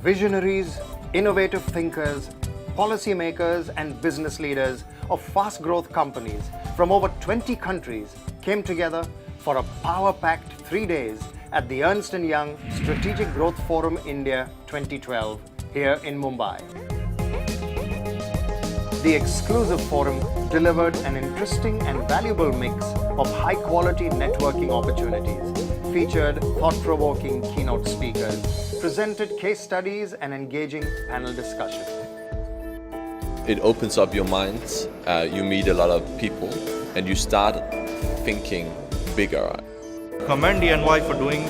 Visionaries, innovative thinkers, policymakers and business leaders of fast-growth companies from over 20 countries came together for a power-packed 3 days at the Ernst & Young Strategic Growth Forum India 2012 here in Mumbai. The exclusive forum delivered an interesting and valuable mix of high-quality networking opportunities, featured thought-provoking keynote speakers, presented case studies and engaging panel discussion. It opens up your mind, you meet a lot of people and you start thinking bigger. Commend ENY for doing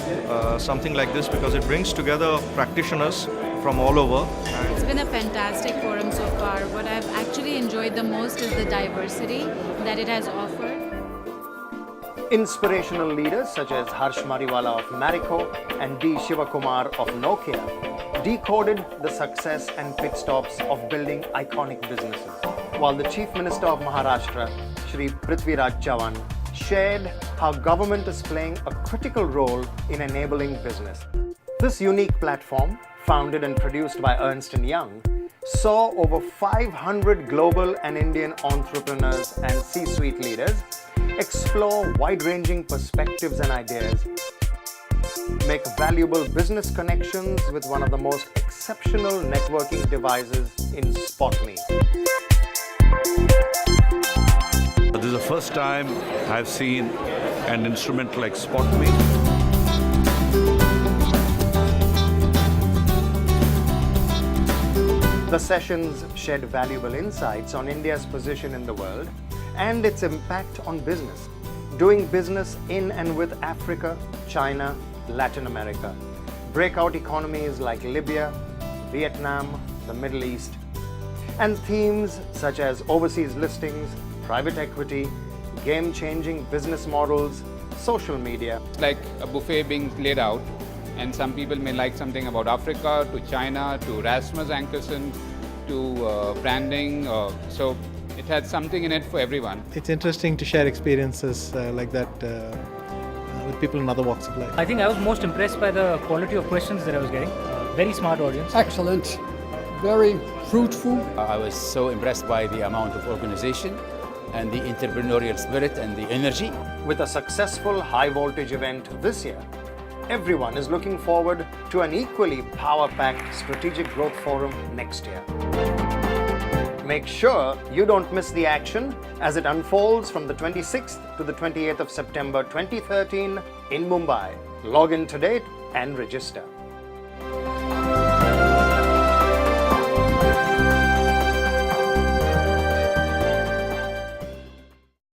something like this because it brings together practitioners from all over. It's been a fantastic forum so far. What I've actually enjoyed the most is the diversity that it has offered. Inspirational leaders such as Harsh Mariwala of Marico and D. Shivakumar of Nokia decoded the success and pit stops of building iconic businesses, while the Chief Minister of Maharashtra, Shri Prithviraj Chavan, shared how government is playing a critical role in enabling business. This unique platform, founded and produced by Ernst & Young, saw over 500 global and Indian entrepreneurs and C-suite leaders explore wide-ranging perspectives and ideas, make valuable business connections with one of the most exceptional networking devices in SpotMe. This is the first time I've seen an instrument like SpotMe. The sessions shed valuable insights on India's position in the world and its impact on business, doing business in and with Africa, China, Latin America, breakout economies like Libya, Vietnam, the Middle East, and themes such as overseas listings, private equity, game-changing business models, social media. It's like a buffet being laid out, and some people may like something about Africa, to China, to Rasmus Ankerson, to branding. So it had something in it for everyone. It's interesting to share experiences like that with people in other walks of life. I think I was most impressed by the quality of questions that I was getting. Very smart audience. Excellent, very fruitful. I was so impressed by the amount of organization and the entrepreneurial spirit and the energy. With a successful high-voltage event this year, everyone is looking forward to an equally power-packed Strategic Growth Forum next year. Make sure you don't miss the action as it unfolds from the 26th to the 28th of September 2013 in Mumbai. Log in today and register.